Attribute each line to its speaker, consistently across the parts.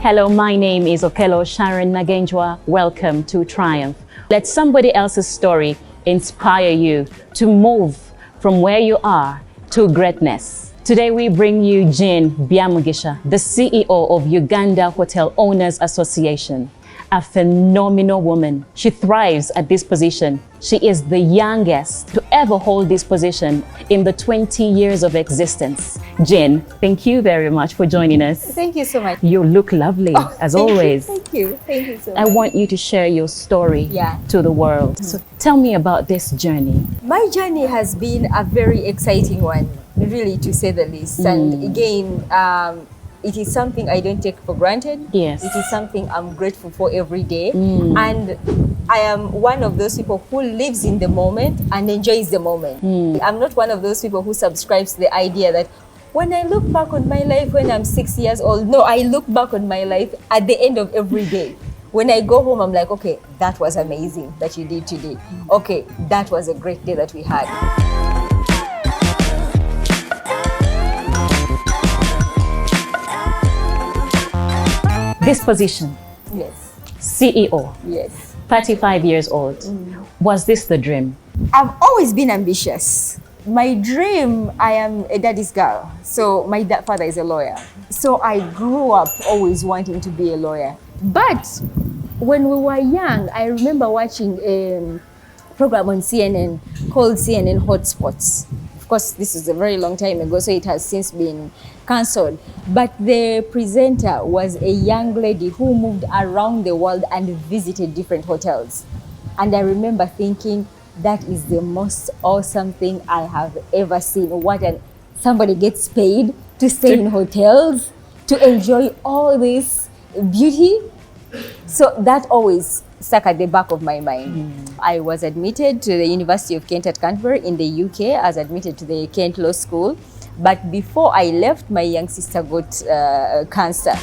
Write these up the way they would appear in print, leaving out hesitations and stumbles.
Speaker 1: Hello, my name is Okello Sharon Nagenjwa. Welcome to Triumph. Let somebody else's story inspire you to move from where you are to greatness. Today we bring you Jean Byamugisha, the CEO of Uganda Hotel Owners Association. A phenomenal woman. She thrives at this position. She is the youngest to ever hold this position in the 20 years of existence. Jean, thank you very much for joining us.
Speaker 2: Thank you so much.
Speaker 1: You look lovely, as always.
Speaker 2: Thank you so much.
Speaker 1: I want you to share your story to the world. So tell me about this journey.
Speaker 2: My journey has been a very exciting one, really, to say the least. And again, it is something I don't take for granted.
Speaker 1: Yes.
Speaker 2: It is something I'm grateful for every day. And I am one of those people who lives in the moment and enjoys the moment. I'm not one of those people who subscribes to the idea that when I look back on my life when I'm 6 years old, no, I look back on my life at the end of every day. When I go home, I'm like, okay, that was amazing that you did today. Okay, that was a great day that we had.
Speaker 1: This position,
Speaker 2: Yes.
Speaker 1: CEO,
Speaker 2: Yes.
Speaker 1: 35 years old. Was this the dream?
Speaker 2: I've always been ambitious. My dream, I am a daddy's girl. So my father is a lawyer. So I grew up always wanting to be a lawyer. But when we were young, I remember watching a program on CNN called CNN Hotspots. Of course, this is a very long time ago, so it has since been cancelled. But the presenter was a young lady who moved around the world and visited different hotels. And I remember thinking, that is the most awesome thing I have ever seen. Somebody gets paid to stay in hotels, to enjoy all this beauty. So that always stuck at the back of my mind. I was admitted to the University of Kent at Canterbury in the UK. I was admitted to the Kent Law School. But before I left, my young sister got cancer.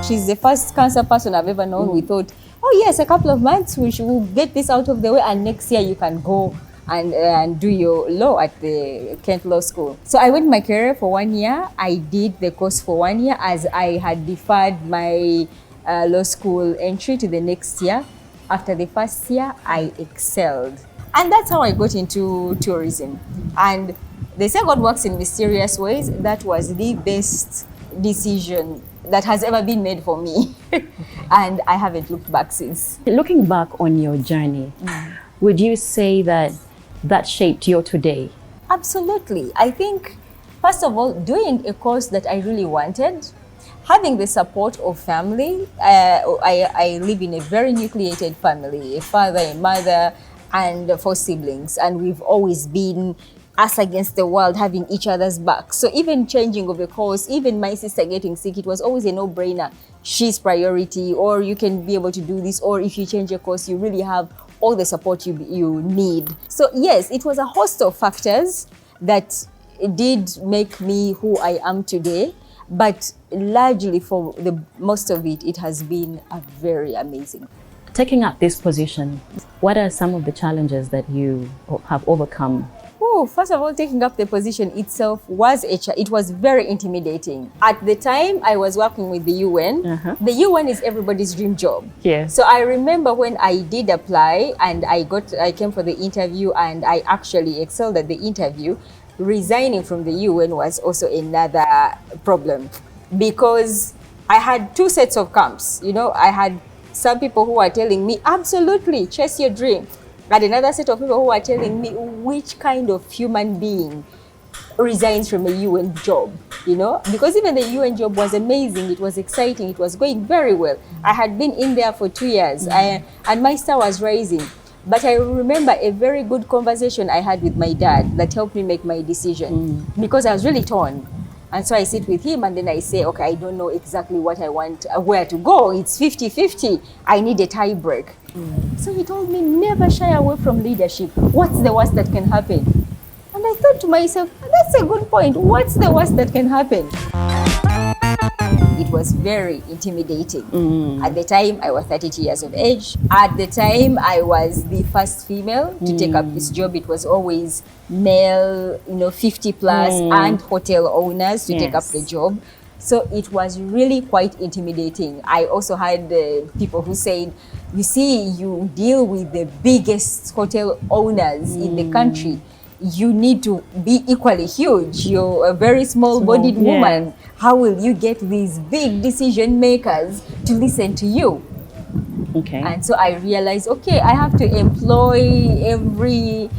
Speaker 2: She's the first cancer person I've ever known. We thought, oh yes, a couple of months, we'll get this out of the way, and next year you can go and do your law at the Kent Law School. So I went my career for 1 year. I did the course for 1 year as I had deferred my law school entry to the next year. After the first year, I excelled. And that's how I got into tourism. And they say God works in mysterious ways. That was the best decision that has ever been made for me. And I haven't looked back since.
Speaker 1: Looking back on your journey, would you say that that shaped you today?
Speaker 2: Absolutely. I think, first of all, doing a course that I really wanted, having the support of family. I live in a very nucleated family, a father, a mother, and 4 siblings. And we've always been us against the world, having each other's back. So even changing of a course, even my sister getting sick, it was always a no-brainer. She's priority, or you can be able to do this, or if you change a course, you really have all the support you need. So yes, it was a host of factors that did make me who I am today. But largely for the most of it, it has been a very amazing.
Speaker 1: Taking up this position, what are some of the challenges that you have overcome?
Speaker 2: Oh, first of all, taking up the position itself was very intimidating. At the time, I was working with the UN. The UN is everybody's dream job.
Speaker 1: Yes.
Speaker 2: So I remember when I did apply and I came for the interview and I actually excelled at the interview. Resigning from the UN was also another problem because I had 2 sets of camps. You know, I had some people who were telling me, absolutely, chase your dream. And another set of people who were telling me, which kind of human being resigns from a UN job, you know? Because even the UN job was amazing, it was exciting, it was going very well. I had been in there for 2 years and my star was rising. But I remember a very good conversation I had with my dad that helped me make my decision because I was really torn. And so I sit with him and then I say, okay, I don't know exactly what I want, where to go. It's 50-50. I need a tie break. So he told me, never shy away from leadership. What's the worst that can happen? And I thought to myself, that's a good point. What's the worst that can happen? It was very intimidating. At the time, I was 32 years of age. At the time, I was the first female to take up this job. It was always male, 50 plus and hotel owners to take up the job. So it was really quite intimidating. I also had people who said, you see, you deal with the biggest hotel owners in the country. You need to be equally huge. You're a very small-bodied woman. How will you get these big decision makers to listen to you?
Speaker 1: Okay.
Speaker 2: And so I realized, okay, I have to employ every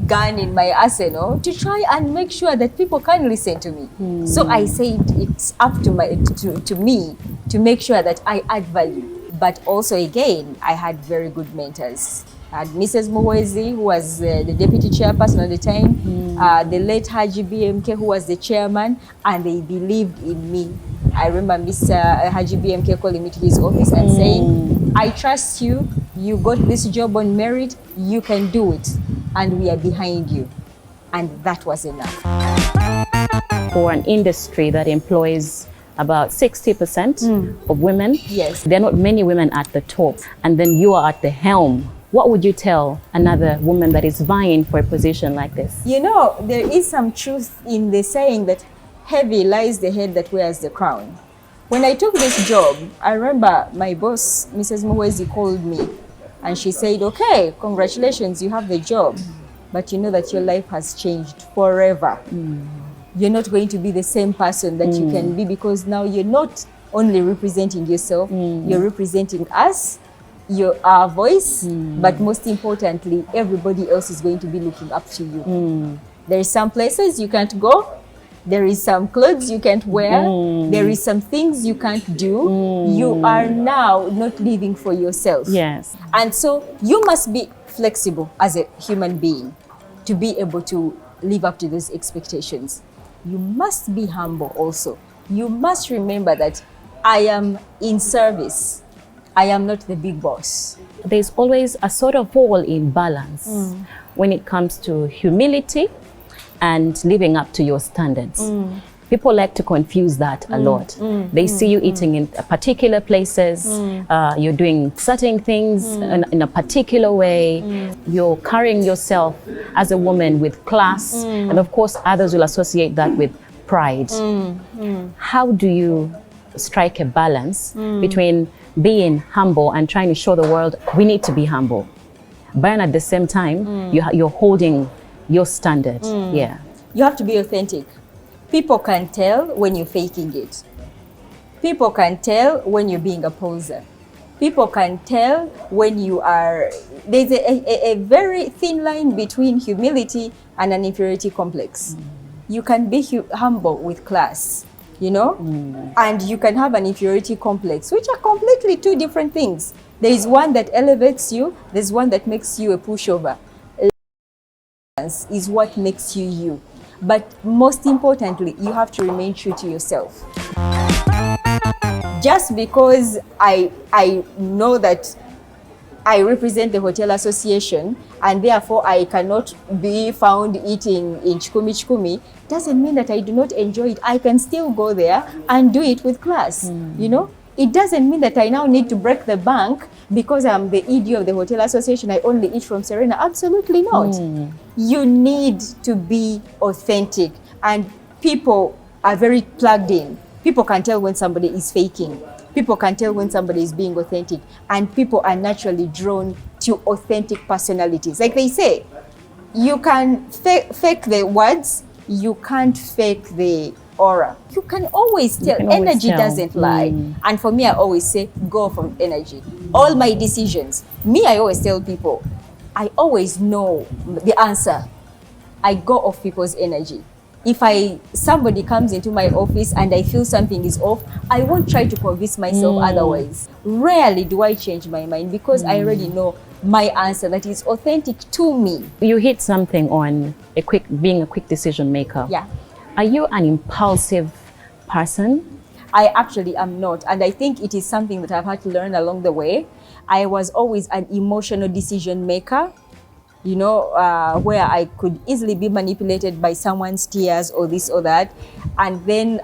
Speaker 2: gun in my arsenal to try and make sure that people can listen to me. So I said it's up to me to make sure that I add value. But also, again, I had very good mentors. I had Mrs. Muhwezi, who was the deputy chairperson at the time, the late Haji BMK, who was the chairman, and they believed in me. I remember Mr. Haji BMK calling me to his office and saying, I trust you, you got this job on merit, you can do it, and we are behind you. And that was enough.
Speaker 1: For an industry that employs about 60% of women,
Speaker 2: yes,
Speaker 1: there are not many women at the top, and then you are at the helm. What would you tell another woman that is vying for a position like this?
Speaker 2: You know, there is some truth in the saying that heavy lies the head that wears the crown. When I took this job, I remember my boss, Mrs. Muhwezi, called me and she said, okay, congratulations, you have the job, but you know that your life has changed forever. You're not going to be the same person that you can be, because now you're not only representing yourself, you're representing us, our voice, but most importantly, everybody else is going to be looking up to you. There is some places you can't go. There is some clothes you can't wear. There is some things you can't do. You are now not living for yourself.
Speaker 1: Yes.
Speaker 2: And so you must be flexible as a human being to be able to live up to those expectations. You must be humble also. You must remember that I am in service. I am not the big boss.
Speaker 1: There's always a sort of fall in balance when it comes to humility and living up to your standards. People like to confuse that a lot. They see you eating in particular places, you're doing certain things in a particular way, you're carrying yourself as a woman with class, and of course others will associate that with pride. How do you strike a balance between being humble and trying to show the world we need to be humble, but at the same time you're holding your standard?
Speaker 2: You have to be authentic. People can tell when you're faking it. People can tell when you're being a poser. People can tell when you are... There's a very thin line between humility and an inferiority complex. You can be humble with class, you know, and you can have an inferiority complex, which are completely two different things. There is one that elevates you, there's one that makes you a pushover. Is what makes you you. But most importantly, you have to remain true to yourself. Just because I know that I represent the Hotel Association and therefore I cannot be found eating in chikumi, doesn't mean that I do not enjoy it. I can still go there and do it with class, you know? It doesn't mean that I now need to break the bank because I'm the ED of the Hotel Association. I only eat from Serena. Absolutely not. You need to be authentic, and people are very plugged in. People can tell when somebody is faking. People can tell when somebody is being authentic, and people are naturally drawn to authentic personalities. Like they say, you can fake the words, you can't fake the aura. You can always tell. Energy doesn't lie. And for me, I always say, go from energy. All my decisions, I always tell people, I always know the answer. I go off people's energy. If somebody comes into my office and I feel something is off, I won't try to convince myself otherwise. Rarely do I change my mind because I already know my answer that is authentic to me.
Speaker 1: You hit something on being a quick decision maker.
Speaker 2: Yeah.
Speaker 1: Are you an impulsive person?
Speaker 2: I actually am not, and I think it is something that I've had to learn along the way. I was always an emotional decision maker, you know, where I could easily be manipulated by someone's tears or this or that. And then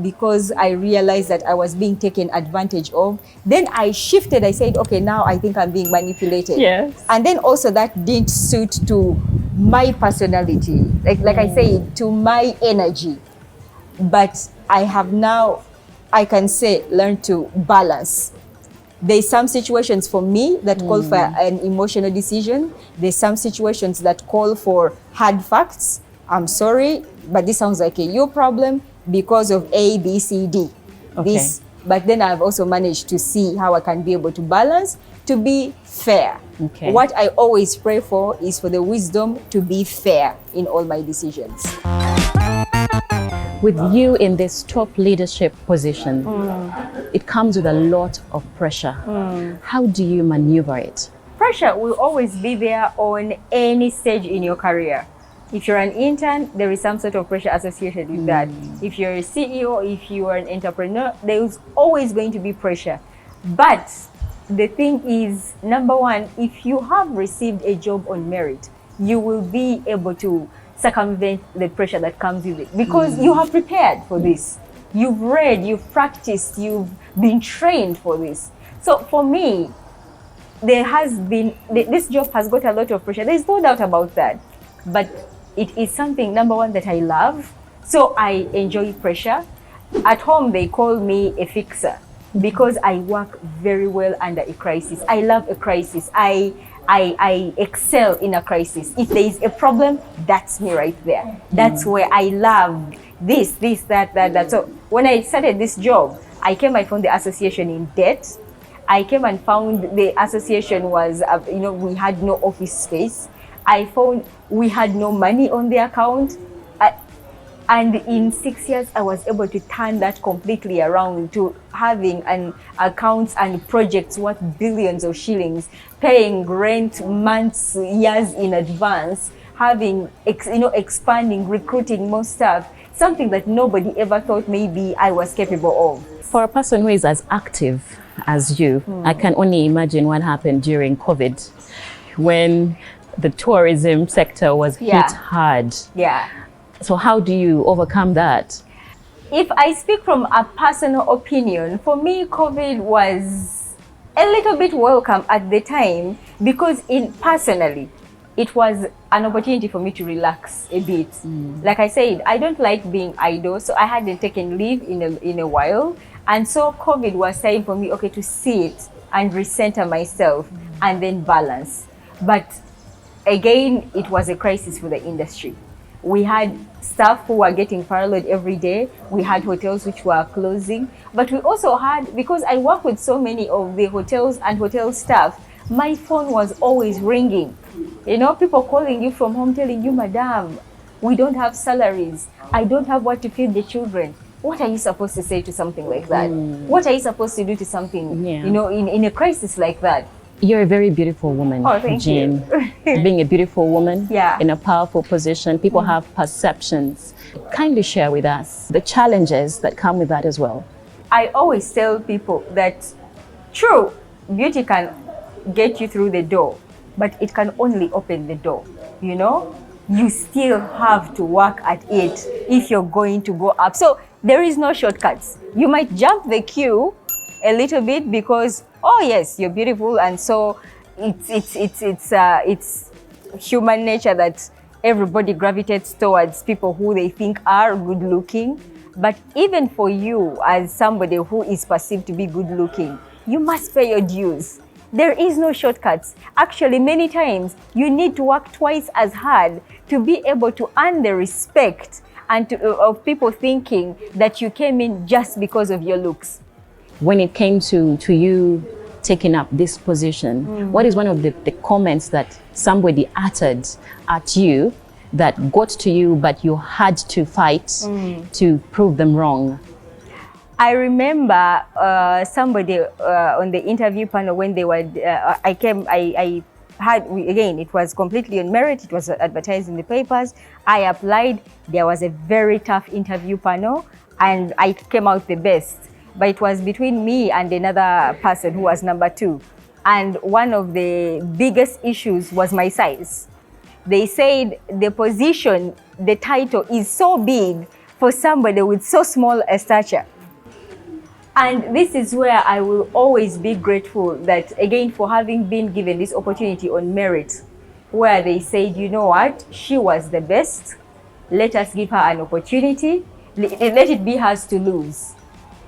Speaker 2: because I realized that I was being taken advantage of, then I shifted. I said, okay, now I think I'm being manipulated.
Speaker 1: Yes.
Speaker 2: And then also that didn't suit to my personality, like I say, to my energy. But I have now, I can say, learned to balance. There's some situations for me that call for an emotional decision. There's some situations that call for hard facts. I'm sorry, but this sounds like a you problem because of A, B, C, D.
Speaker 1: Okay.
Speaker 2: But then I've also managed to see how I can be able to balance, to be fair.
Speaker 1: Okay.
Speaker 2: What I always pray for is for the wisdom to be fair in all my decisions.
Speaker 1: With you in this top leadership position, it comes with a lot of pressure. How do you maneuver it?
Speaker 2: Pressure will always be there on any stage in your career. If you're an intern, there is some sort of pressure associated with that. If you're a CEO, if you are an entrepreneur, there is always going to be pressure. But the thing is, number one, if you have received a job on merit, you will be able to circumvent the pressure that comes with it because you have prepared for this. You've read, you've practiced, you've been trained for this. So for me, there has been, this job has got a lot of pressure. There's no doubt about that. But it is something, number one, that I love. So I enjoy pressure. At home, they call me a fixer because I work very well under a crisis. I love a crisis. I excel in a crisis. If there is a problem, that's me right there. That's where I love this, that. So when I started this job, I found the association in debt. I came and found the association was, we had no office space. I found we had no money on the account. And in 6 years, I was able to turn that completely around to having an accounts and projects worth billions of shillings, paying rent months, years in advance, having, expanding, recruiting more staff, something that nobody ever thought maybe I was capable of.
Speaker 1: For a person who is as active as you, I can only imagine what happened during COVID when the tourism sector was hit hard.
Speaker 2: Yeah.
Speaker 1: So how do you overcome that?
Speaker 2: If I speak from a personal opinion, for me, COVID was a little bit welcome at the time because personally, it was an opportunity for me to relax a bit. Like I said, I don't like being idle, so I hadn't taken leave in a while. And so COVID was time for me, to sit and recenter myself and then balance. But again, it was a crisis for the industry. We had staff who were getting furloughed every day. We had hotels which were closing. But we also had, because I work with so many of the hotels and hotel staff, my phone was always ringing. People calling you from home telling you, Madam, we don't have salaries. I don't have what to feed the children. What are you supposed to say to something like that? What are you supposed to do to something, in a crisis like that?
Speaker 1: You're a very beautiful woman, Jean. Being a beautiful woman in a powerful position, people have perceptions. Kindly share with us the challenges that come with that as well.
Speaker 2: I always tell people that true, beauty can get you through the door, but it can only open the door, You still have to work at it if you're going to go up. So there is no shortcuts. You might jump the queue a little bit because, oh yes, you're beautiful, and so it's human nature that everybody gravitates towards people who they think are good looking. But even for you as somebody who is perceived to be good looking, you must pay your dues. There is no shortcuts. Actually, many times you need to work twice as hard to be able to earn the respect and of people thinking that you came in just because of your looks.
Speaker 1: When it came to you taking up this position, what is one of the comments that somebody uttered at you that got to you, but you had to fight to prove them wrong?
Speaker 2: I remember somebody on the interview panel when they were, I had, again, it was completely on merit. It was advertised in the papers. I applied. There was a very tough interview panel and I came out the best. But it was between me and another person who was number 2. And one of the biggest issues was my size. They said the position, the title is so big for somebody with so small a stature. And this is where I will always be grateful that, again, for having been given this opportunity on merit, where they said, you know what, she was the best. Let us give her an opportunity. let it be hers to lose.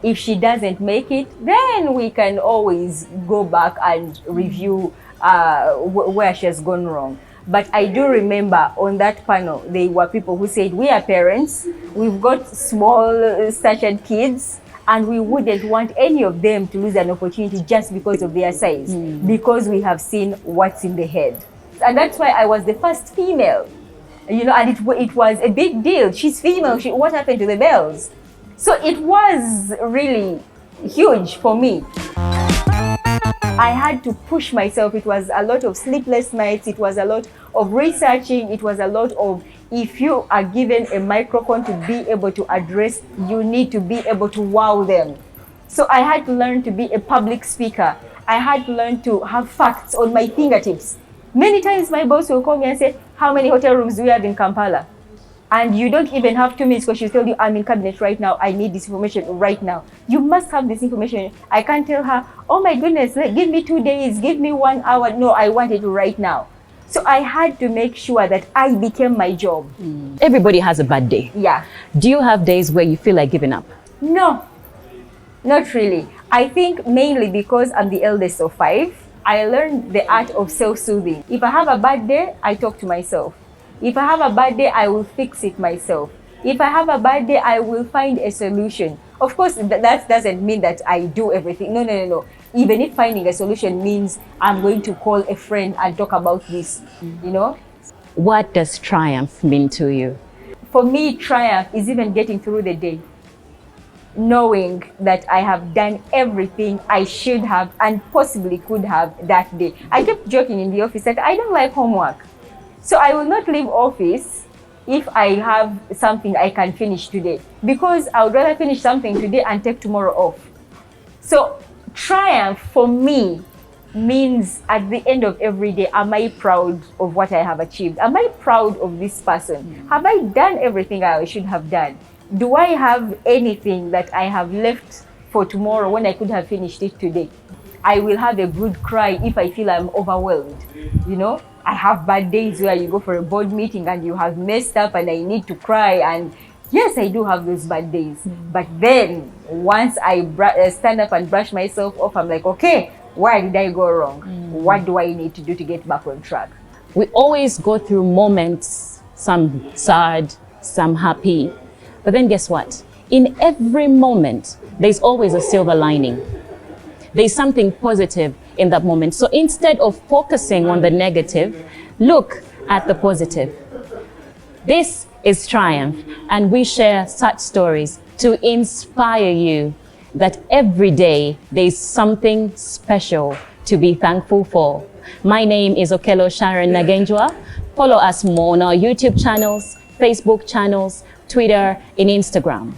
Speaker 2: If she doesn't make it, then we can always go back and review where she has gone wrong. But I do remember on that panel, there were people who said, we are parents, we've got small statured kids, and we wouldn't want any of them to lose an opportunity just because of their size, because we have seen what's in the head. And that's why I was the first female, you know, and it was a big deal. She's female, what happened to the bells? So it was really huge for me. I had to push myself. It was a lot of sleepless nights. It was a lot of researching. It was a lot of, if you are given a microphone to be able to address, you need to be able to wow them. So I had to learn to be a public speaker. I had to learn to have facts on my fingertips. Many times my boss will call me and say, how many hotel rooms do we have in Kampala? And you don't even have 2 minutes because she'll tell you, I'm in cabinet right now. I need this information right now. You must have this information. I can't tell her, oh my goodness, give me 2 days, give me 1 hour. No, I want it right now. So I had to make sure that I became my job.
Speaker 1: Everybody has a bad day.
Speaker 2: Yeah.
Speaker 1: Do you have days where you feel like giving up?
Speaker 2: No, not really. I think mainly because I'm the eldest of 5, I learned the art of self-soothing. If I have a bad day, I talk to myself. If I have a bad day, I will fix it myself. If I have a bad day, I will find a solution. Of course, that doesn't mean that I do everything. No. Even if finding a solution means I'm going to call a friend and talk about this, you know.
Speaker 1: What does triumph mean to you?
Speaker 2: For me, triumph is even getting through the day, knowing that I have done everything I should have and possibly could have that day. I kept joking in the office that I don't like homework. So I will not leave office if I have something I can finish today, because I would rather finish something today and take tomorrow off. So triumph for me means at the end of every day, am I proud of what I have achieved? Am I proud of this person? Have I done everything I should have done? Do I have anything that I have left for tomorrow when I could have finished it today? I will have a good cry if I feel I'm overwhelmed, you know? I have bad days where you go for a board meeting and you have messed up and I need to cry, and yes, I do have those bad days. But then once I stand up and brush myself off, I'm like, okay, where did I go wrong? What do I need to do to get back on track?
Speaker 1: We always go through moments, some sad, some happy. But then guess what? In every moment, there's always a silver lining. There's something positive in that moment. So instead of focusing on the negative, look at the positive. This is Triumph, and we share such stories to inspire you that every day there's something special to be thankful for. My name is Okello Sharon Nagenjwa. Follow us more on our YouTube channels, Facebook channels, Twitter, and Instagram.